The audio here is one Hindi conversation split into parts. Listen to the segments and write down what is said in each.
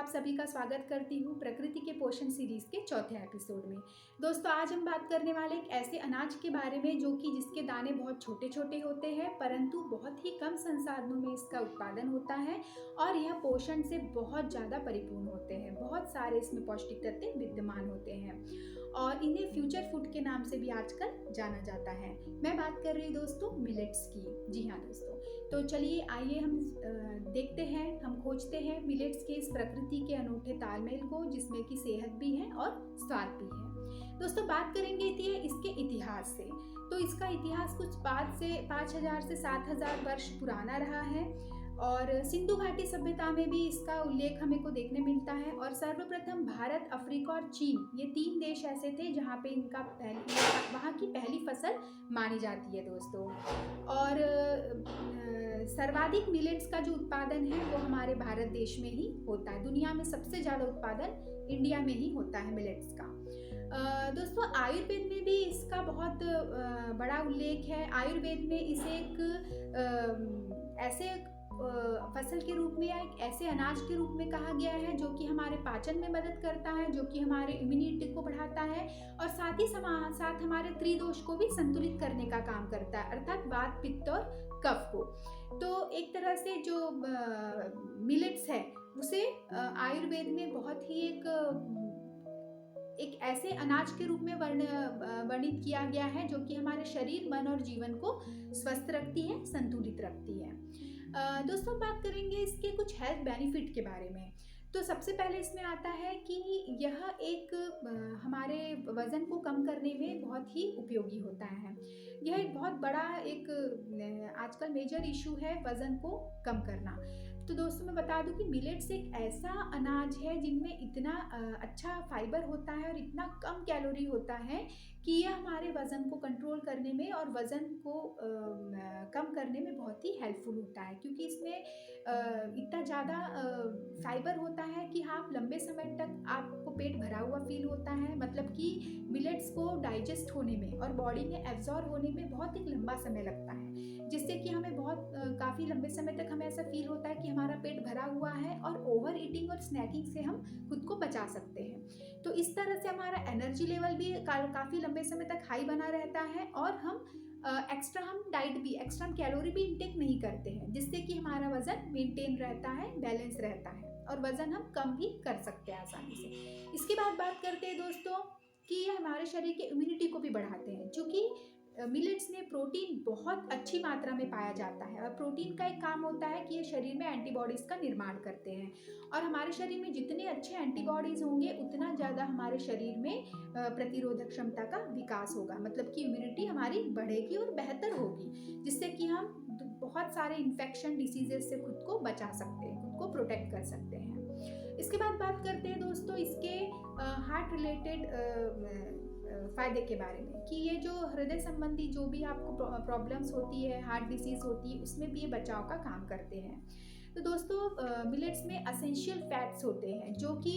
सभी का स्वागत करती हूँ प्रकृति के पोषण सीरीज के चौथे एपिसोड में। दोस्तों, आज हम बात करने वाले एक ऐसे अनाज के बारे में जो कि जिसके दाने बहुत छोटे छोटे होते हैं, परंतु बहुत ही कम संसाधनों में इसका उत्पादन होता है और यह पोषण से बहुत ज़्यादा परिपूर्ण होते हैं। बहुत सारे इसमें पौष्टिक तत्व विद्यमान होते हैं और इन्हें फ्यूचर फूड के नाम से भी आजकल जाना जाता है। मैं बात कर रही हूँ दोस्तों मिलेट्स की। जी हाँ दोस्तों, तो चलिए आइए हम देखते हैं, हम खोजते हैं मिलेट्स के इस प्रकृति के अनूठे तालमेल को, जिसमें कि सेहत भी है और स्वाद भी है। दोस्तों, बात करेंगे इसके इतिहास से। तो इसका इतिहास कुछ 5,000 से 7,000 वर्ष पुराना रहा है और सिंधु घाटी सभ्यता में भी इसका उल्लेख हमें को देखने मिलता है। और सर्वप्रथम भारत, अफ्रीका और चीन, ये 3 देश ऐसे थे जहाँ पे इनका वहाँ की पहली फसल मानी जाती है दोस्तों। और सर्वाधिक मिलेट्स का जो उत्पादन है वो हमारे भारत देश में ही होता है। दुनिया में सबसे ज़्यादा उत्पादन इंडिया में ही होता है मिलेट्स का। दोस्तों, आयुर्वेद में भी इसका बहुत बड़ा उल्लेख है। आयुर्वेद में इसे एक ऐसे फसल के रूप में या एक ऐसे अनाज के रूप में कहा गया है जो कि हमारे पाचन में मदद करता है, जो कि हमारे इम्यूनिटी को बढ़ाता है और साथ ही साथ हमारे त्रिदोष को भी संतुलित करने का काम करता है, अर्थात वात, पित्त और कफ को। तो एक तरह से जो मिलेट्स है उसे आयुर्वेद में बहुत ही एक ऐसे अनाज के रूप में वर्णित किया गया है जो कि हमारे शरीर, मन और जीवन को स्वस्थ रखती है, संतुलित रखती है। दोस्तों, बात करेंगे इसके कुछ हेल्थ बेनिफिट के बारे में। तो सबसे पहले इसमें आता है कि यह एक हमारे वज़न को कम करने में बहुत ही उपयोगी होता है। यह एक बहुत बड़ा आजकल मेजर इशू है वज़न को कम करना। तो दोस्तों, मैं बता दूं कि मिलेट्स एक ऐसा अनाज है जिनमें इतना अच्छा फाइबर होता है और इतना कम कैलोरी होता है कि यह हमारे वज़न को कंट्रोल करने में और वज़न को कम करने में बहुत ही हेल्पफुल होता है, क्योंकि इसमें इतना ज़्यादा फाइबर होता है कि आप लंबे समय तक आपको पेट भरा हुआ फील होता है। मतलब कि मिलेट्स को डाइजेस्ट होने में और बॉडी में एब्जॉर्ब होने में बहुत एक लंबा समय लगता है, जिससे कि हमें बहुत काफ़ी लंबे समय तक हमें ऐसा फील होता है कि हमारा पेट भरा हुआ है और ओवर ईटिंग और स्नैकिंग से हम खुद को बचा सकते हैं। तो इस तरह से हमारा एनर्जी लेवल भी काफ़ी लंबे समय तक हाई बना रहता है और हम एक्स्ट्रा हम कैलोरी भी इंटेक नहीं करते हैं, जिससे कि हमारा वजन मेंटेन रहता है, बैलेंस रहता है और वजन हम कम भी कर सकते हैं आसानी से। इसके बाद बात करते हैं दोस्तों कि ये हमारे शरीर के इम्यूनिटी को भी बढ़ाते हैं, क्योंकि मिलेट्स में प्रोटीन बहुत अच्छी मात्रा में पाया जाता है और प्रोटीन का एक काम होता है कि ये शरीर में एंटीबॉडीज़ का निर्माण करते हैं और हमारे शरीर में जितने अच्छे एंटीबॉडीज़ होंगे उतना ज़्यादा हमारे शरीर में प्रतिरोधक क्षमता का विकास होगा। मतलब कि इम्यूनिटी हमारी बढ़ेगी और बेहतर होगी, जिससे कि हम बहुत सारे इन्फेक्शन, डिसीजेस से खुद को बचा सकते हैं, खुद को प्रोटेक्ट कर सकते हैं। इसके बाद बात करते हैं दोस्तों इसके हार्ट रिलेटेड फ़ायदे के बारे में, कि ये जो हृदय संबंधी जो भी आपको प्रॉब्लम्स होती है, हार्ट डिसीज़ होती है, उसमें भी ये बचाव का काम करते हैं। तो दोस्तों, मिलेट्स में एसेंशियल फैट्स होते हैं, जो कि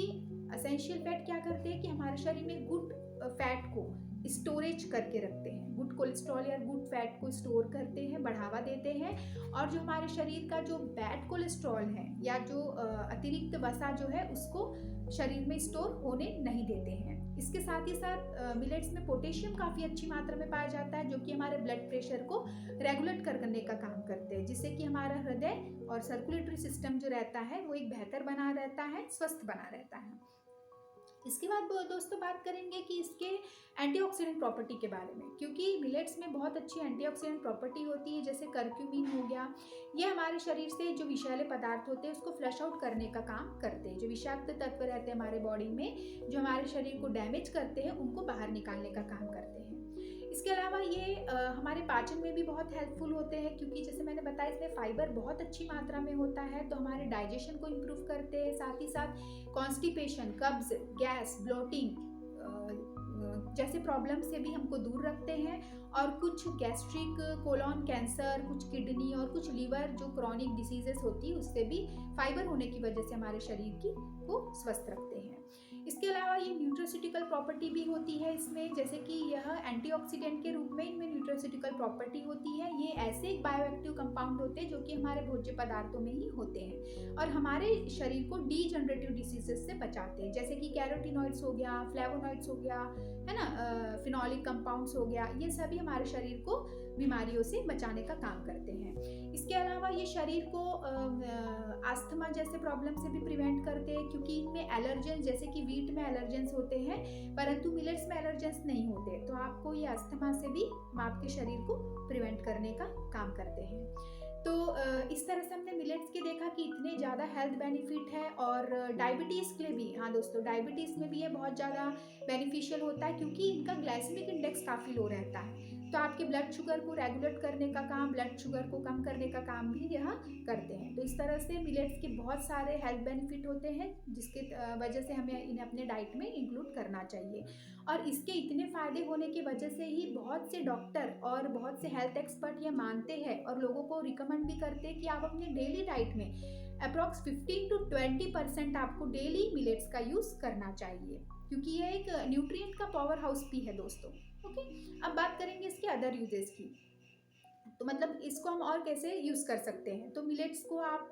एसेंशियल फैट क्या करते हैं कि हमारे शरीर में गुड फैट को स्टोरेज करके रखते हैं, गुड कोलेस्ट्रॉल या गुड फैट को स्टोर करते हैं, बढ़ावा देते हैं और जो हमारे शरीर का जो बैड कोलेस्ट्रॉल है या जो अतिरिक्त वसा जो है उसको शरीर में स्टोर होने नहीं देते हैं। इसके साथ ही साथ मिलेट्स में पोटेशियम काफ़ी अच्छी मात्रा में पाया जाता है, जो कि हमारे ब्लड प्रेशर को रेगुलेट करने का काम करते हैं, जिससे कि हमारा हृदय और सर्कुलेटरी सिस्टम जो रहता है वो एक बेहतर बना रहता है, स्वस्थ बना रहता है। इसके बाद दोस्तों बात करेंगे कि इसके एंटीऑक्सीडेंट प्रॉपर्टी के बारे में, क्योंकि मिलेट्स में बहुत अच्छी एंटीऑक्सीडेंट प्रॉपर्टी होती है, जैसे करक्यूमिन हो गया। ये हमारे शरीर से जो विषैले पदार्थ होते हैं उसको फ्लश आउट करने का काम करते हैं। जो विषाक्त तत्व रहते हैं हमारे बॉडी में, जो हमारे शरीर को डैमेज करते हैं, उनको बाहर निकालने का काम करते हैं। इसके अलावा ये हमारे पाचन में भी बहुत हेल्पफुल होते हैं, क्योंकि जैसे मैंने बताया इसमें फाइबर बहुत अच्छी मात्रा में होता है, तो हमारे डाइजेशन को इम्प्रूव करते हैं। साथ ही साथ कॉन्स्टिपेशन, कब्ज, गैस, ब्लोटिंग जैसे प्रॉब्लम से भी हमको दूर रखते हैं और कुछ गैस्ट्रिक, कोलॉन कैंसर, कुछ किडनी और कुछ लीवर जो क्रॉनिक डिसीजेस होती है उससे भी फाइबर होने की वजह से हमारे शरीर को स्वस्थ रखते हैं। इसके अलावा ये न्यूट्रोसिटिकल प्रॉपर्टी भी होती है इसमें, जैसे कि यह एंटीऑक्सीडेंट के रूप में इनमें न्यूट्रोसिटिकल प्रॉपर्टी होती है। ये ऐसे एक बायोएक्टिव कंपाउंड होते हैं जो कि हमारे भोज्य पदार्थों में ही होते हैं और हमारे शरीर को डीजनरेटिव डिसीजेस से बचाते हैं, जैसे कि कैरोटीनॉइड्स हो गया, फ्लेवोनॉइड्स हो गया, है ना, फिनोलिक कंपाउंड्स हो गया, ये सभी हमारे शरीर को बीमारियों से बचाने का काम करते हैं। इसके अलावा ये शरीर को अस्थमा जैसे प्रॉब्लम से भी प्रिवेंट करते हैं, क्योंकि इनमें एलर्जेंस, जैसे कि वीट में एलर्जेंस होते हैं परंतु मिलेट्स में एलर्जेंस नहीं होते, तो आपको ये अस्थमा से भी आपके शरीर को प्रिवेंट करने का काम करते हैं। तो इस तरह से हमने मिलेट्स के देखा कि इतने ज़्यादा हेल्थ बेनिफिट है, और डायबिटीज़ के लिए भी, हाँ दोस्तों, डायबिटीज़ में भी ये बहुत ज़्यादा बेनिफिशियल होता है, क्योंकि इनका ग्लाइसेमिक इंडेक्स काफ़ी लो रहता है, तो आपके ब्लड शुगर को रेगुलेट करने का काम, ब्लड शुगर को कम करने का काम भी यह करते हैं। तो इस तरह से मिलेट्स के बहुत सारे हेल्थ बेनिफिट होते हैं, जिसके वजह से हमें इन्हें अपने डाइट में इंक्लूड करना चाहिए। और इसके इतने फ़ायदे होने की वजह से ही बहुत से डॉक्टर और बहुत से हेल्थ एक्सपर्ट ये मानते हैं और लोगों को रिकमेंड भी करते हैं कि आप अपने डेली डाइट में अप्रॉक्स 15 to 20% आपको डेली मिलेट्स का यूज़ करना चाहिए, क्योंकि ये एक न्यूट्रिएंट का पावर हाउस भी है दोस्तों। ओके, अब बात करेंगे इसके अदर यूजेस की। तो मतलब इसको हम और कैसे यूज़ कर सकते हैं। तो मिलेट्स को आप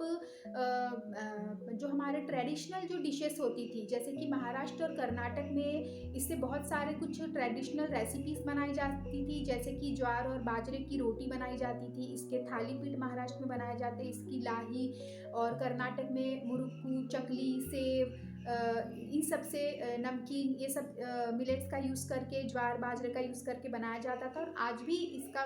जो हमारे ट्रेडिशनल जो डिशेस होती थी, जैसे कि महाराष्ट्र और कर्नाटक में इससे बहुत सारे कुछ ट्रेडिशनल रेसिपीज़ बनाई जाती थी, जैसे कि ज्वार और बाजरे की रोटी बनाई जाती थी, इसके थालीपीठ महाराष्ट्र में बनाए जाते, इसकी लाही, और कर्नाटक में मुरुक्कू, चकली, सेव, इन सब से नमकीन, ये सब मिलेट्स का यूज़ करके, ज्वार बाजरे का यूज़ करके बनाया जाता था। और आज भी इसका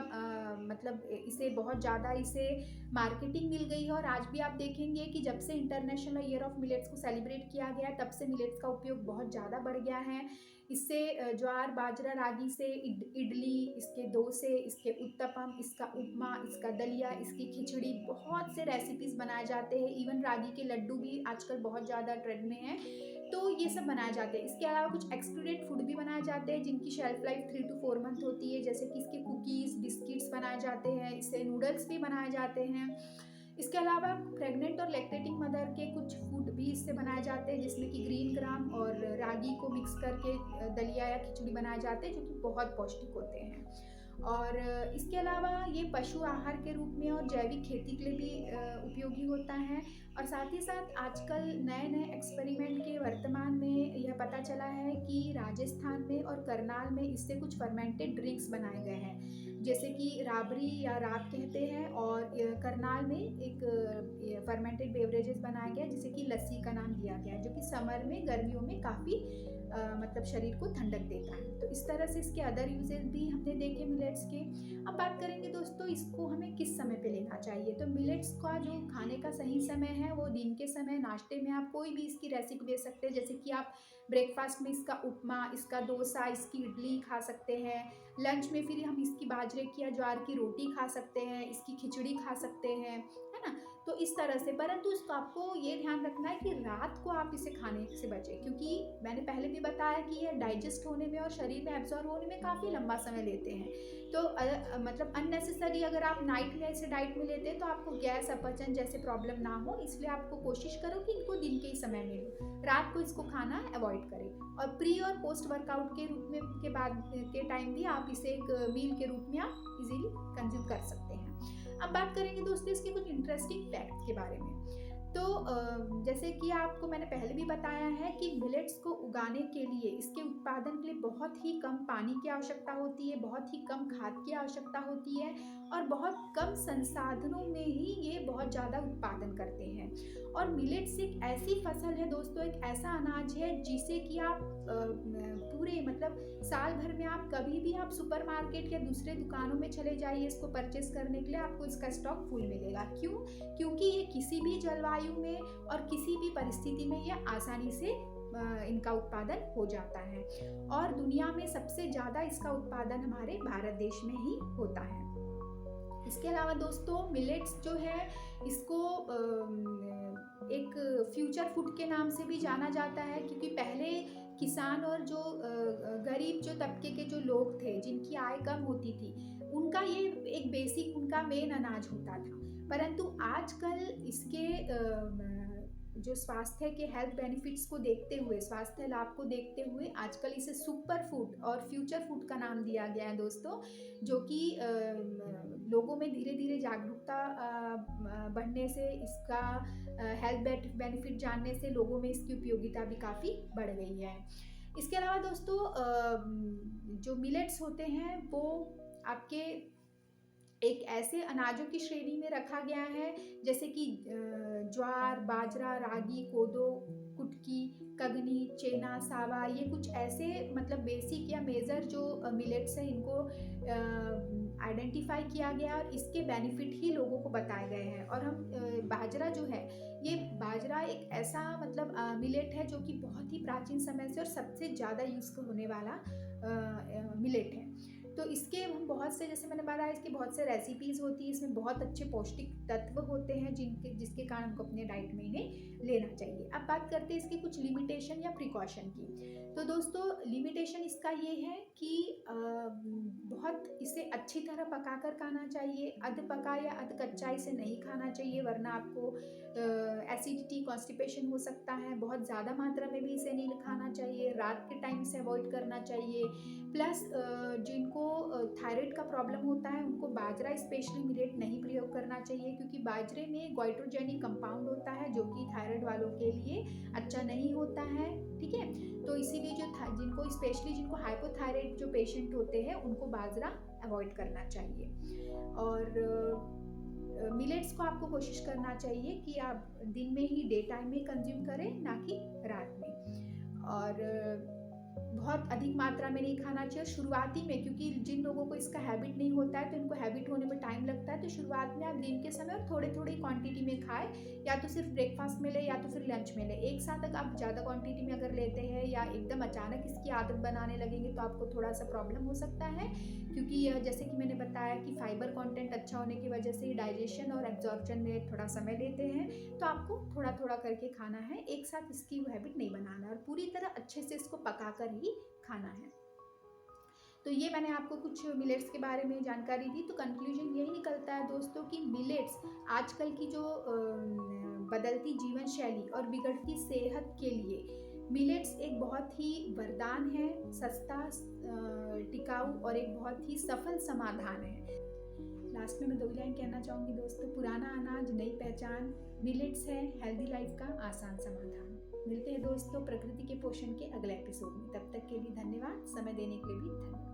मतलब इसे बहुत ज़्यादा इसे मार्केटिंग मिल गई है, और आज भी आप देखेंगे कि जब से इंटरनेशनल ईयर ऑफ मिलेट्स को सेलिब्रेट किया गया है, तब से मिलेट्स का उपयोग बहुत ज़्यादा बढ़ गया है। इससे ज्वार बाजरा रागी से इडली, इसके डोसे, इसके उत्तपम, इसका उपमा, इसका दलिया, इसकी खिचड़ी, बहुत से रेसिपीज़ बनाए जाते हैं। इवन रागी के लड्डू भी आजकल बहुत ज़्यादा ट्रेंड में है, तो ये सब बनाए जाते हैं। इसके अलावा कुछ एक्सपायर्ड फूड भी बनाए जाते हैं, जिनकी शेल्फ लाइफ 3 to 4 मंथ होती है, जैसे कि इसके कुकीज़, बिस्किट्स बनाए जाते हैं, इससे नूडल्स भी बनाए जाते हैं। इसके अलावा प्रेग्नेंट और लैक्टेटिंग मदर के कुछ फूड भी इससे बनाए जाते हैं, जिसमें कि ग्रीन ग्राम और रागी को मिक्स करके दलिया या खिचड़ी बनाए जाते हैं, जो कि बहुत पौष्टिक होते हैं। और इसके अलावा ये पशु आहार के रूप में और जैविक खेती के लिए भी उपयोगी होता है। और साथ ही साथ आजकल नए नए एक्सपेरिमेंट के वर्तमान में यह पता चला है कि राजस्थान में और करनाल में इससे कुछ फर्मेंटेड ड्रिंक्स बनाए गए हैं, जैसे कि राबड़ी या राब कहते हैं, और करनाल में एक फर्मेंटेड बेवरेजेस बनाया गया जिसे कि लस्सी का नाम दिया गया है, जो कि समर में, गर्मियों में काफ़ी मतलब शरीर को ठंडक देता है। तो इस तरह से इसके अदर यूजेस भी हमने देखे मिलेट्स के। अब बात करेंगे दोस्तों, इसको हमें किस समय पे लेना चाहिए। तो मिलेट्स का जो खाने का सही समय है वो दिन के समय, नाश्ते में आप कोई भी इसकी रेसिपी ले सकते हैं, जैसे कि आप ब्रेकफास्ट में इसका उपमा, इसका डोसा, इसकी इडली खा सकते हैं। लंच में फिर हम इसकी बाजरे की या ज्वार की रोटी खा सकते हैं, इसकी खिचड़ी खा सकते हैं, है ना। तो इस तरह से, परंतु इसको आपको ये ध्यान रखना है कि रात को आप इसे खाने से बचें, क्योंकि मैंने पहले भी बताया कि ये डाइजेस्ट होने में और शरीर में एब्जॉर्ब होने में काफ़ी लंबा समय लेते हैं। तो मतलब अननेसेसरी अगर आप नाइट में इसे डाइट में लेते हैं तो आपको गैस, अपचन जैसे प्रॉब्लम ना हो, इसलिए आपको कोशिश करो कि इनको दिन के ही समय में लो, रात को इसको खाना अवॉइड करें। और प्री और पोस्ट वर्कआउट के रूप में के बाद के टाइम भी आप इसे एक मील के रूप में आप इजीली कंज्यूम कर सकते हैं। अब बात करेंगे दोस्तों इसके कुछ इंटरेस्टिंग फैक्ट्स के बारे में। तो जैसे कि आपको मैंने पहले भी बताया है कि मिलेट्स को उगाने के लिए, इसके उत्पादन के लिए बहुत ही कम पानी की आवश्यकता होती है, बहुत ही कम खाद की आवश्यकता होती है, और बहुत कम संसाधनों में ही ये बहुत ज़्यादा उत्पादन करते हैं। और मिलेट्स एक ऐसी फसल है दोस्तों, एक ऐसा अनाज है जिसे कि आप पूरे मतलब साल भर में आप कभी भी आप सुपरमार्केट या दूसरे दुकानों में चले जाइए इसको परचेस करने के लिए, आपको इसका स्टॉक फुल मिलेगा। क्यों? क्योंकि ये किसी भी जलवायु में और किसी भी परिस्थिति में ये आसानी से इनका उत्पादन हो जाता है, और दुनिया में सबसे ज़्यादा इसका उत्पादन हमारे भारत देश में ही होता है। इसके अलावा दोस्तों मिलेट्स जो है इसको एक फ्यूचर फूड के नाम से भी जाना जाता है, क्योंकि पहले किसान और जो गरीब जो तबके के जो लोग थे जिनकी आय कम होती थी, उनका ये एक बेसिक उनका मेन अनाज होता था। परंतु आजकल इसके जो स्वास्थ्य के हेल्थ बेनिफिट्स को देखते हुए, स्वास्थ्य लाभ को देखते हुए आजकल इसे सुपर फूड और फ्यूचर फूड का नाम दिया गया है दोस्तों, जो कि लोगों में धीरे धीरे जागरूकता बढ़ने से, इसका हेल्थ बेनिफिट जानने से लोगों में इसकी उपयोगिता भी काफ़ी बढ़ गई है। इसके अलावा दोस्तों जो मिलेट्स होते हैं वो आपके एक ऐसे अनाजों की श्रेणी में रखा गया है जैसे कि ज्वार, बाजरा, रागी, कोदो, कुटकी, कगनी, चेना, सावा, ये कुछ ऐसे मतलब बेसिक या मेजर जो मिलेट्स हैं, इनको आइडेंटिफाई किया गया और इसके बेनिफिट ही लोगों को बताए गए हैं। और हम बाजरा जो है, ये बाजरा एक ऐसा मतलब मिलेट है जो कि बहुत ही प्राचीन समय से और सबसे ज़्यादा यूज़ होने वाला मिलेट है। तो इसके हम बहुत से, जैसे मैंने बताया, इसकी बहुत से रेसिपीज़ होती है, इसमें बहुत अच्छे पौष्टिक तत्व होते हैं जिसके कारण हमको अपने डाइट में इन्हें लेना चाहिए। अब बात करते हैं इसकी कुछ लिमिटेशन या प्रिकॉशन की। तो दोस्तों लिमिटेशन इसका ये है कि बहुत इसे अच्छी तरह पका कर खाना चाहिए, अध पका या अध कच्चा इसे नहीं खाना चाहिए, वरना आपको एसिडिटी, कॉन्स्टिपेशन हो सकता है। बहुत ज़्यादा मात्रा में भी इसे नहीं खाना चाहिए, रात के टाइम से अवॉइड करना चाहिए। प्लस जिनको थायराइड का प्रॉब्लम होता है उनको बाजरा स्पेशली मिलेट नहीं प्रयोग करना चाहिए, क्योंकि बाजरे में गोइट्रोजेनिक कंपाउंड होता है जो कि थायराइड वालों के लिए अच्छा नहीं होता है। ठीक है, तो इसीलिए जिनको हाइपोथायराइड जो पेशेंट होते हैं उनको बाजरा अवॉइड करना चाहिए। और मिलेट्स को आपको कोशिश करना चाहिए कि आप दिन में ही, डे टाइम में कंज्यूम करें, ना कि रात में। और बहुत अधिक मात्रा में नहीं खाना चाहिए शुरुआती में, क्योंकि जिन लोगों को इसका हैबिट नहीं होता है तो इनको हैबिट होने में टाइम लगता है। तो शुरुआत में आप दिन के समय और थोड़ी थोड़ी क्वांटिटी में खाएं, या तो सिर्फ ब्रेकफास्ट में ले या तो फिर लंच में ले। एक साथ अगर आप ज़्यादा क्वांटिटी में अगर लेते हैं या एकदम अचानक इसकी आदत बनाने लगेंगे तो आपको थोड़ा सा प्रॉब्लम हो सकता है, क्योंकि यह, जैसे कि मैंने बताया, कि फाइबर कॉन्टेंट अच्छा होने की वजह से डाइजेशन और एब्जॉर्प्शन में थोड़ा समय लेते हैं। तो आपको थोड़ा थोड़ा करके खाना है, एक साथ इसकी हैबिट नहीं बनाना, और पूरी तरह अच्छे से इसको पका कर ही खाना है। तो ये मैंने आपको कुछ मिलेट्स के बारे में जानकारी दी। तो कंक्लूजन यही निकलता है दोस्तों कि मिलेट्स आजकल की जो बदलती जीवन शैली और बिगड़ती सेहत के लिए मिलेट्स एक बहुत ही वरदान है, सस्ता, टिकाऊ और एक बहुत ही सफल समाधान है। लास्ट में मैं 2 लाइन कहना चाहूँगी दोस्तों, पुराना अनाज नई पहचान, मिलेट्स है हेल्दी लाइफ का आसान समाधान। मिलते हैं दोस्तों प्रकृति के पोषण के अगले एपिसोड में, तब तक के लिए धन्यवाद, समय देने के लिए भी धन्यवाद।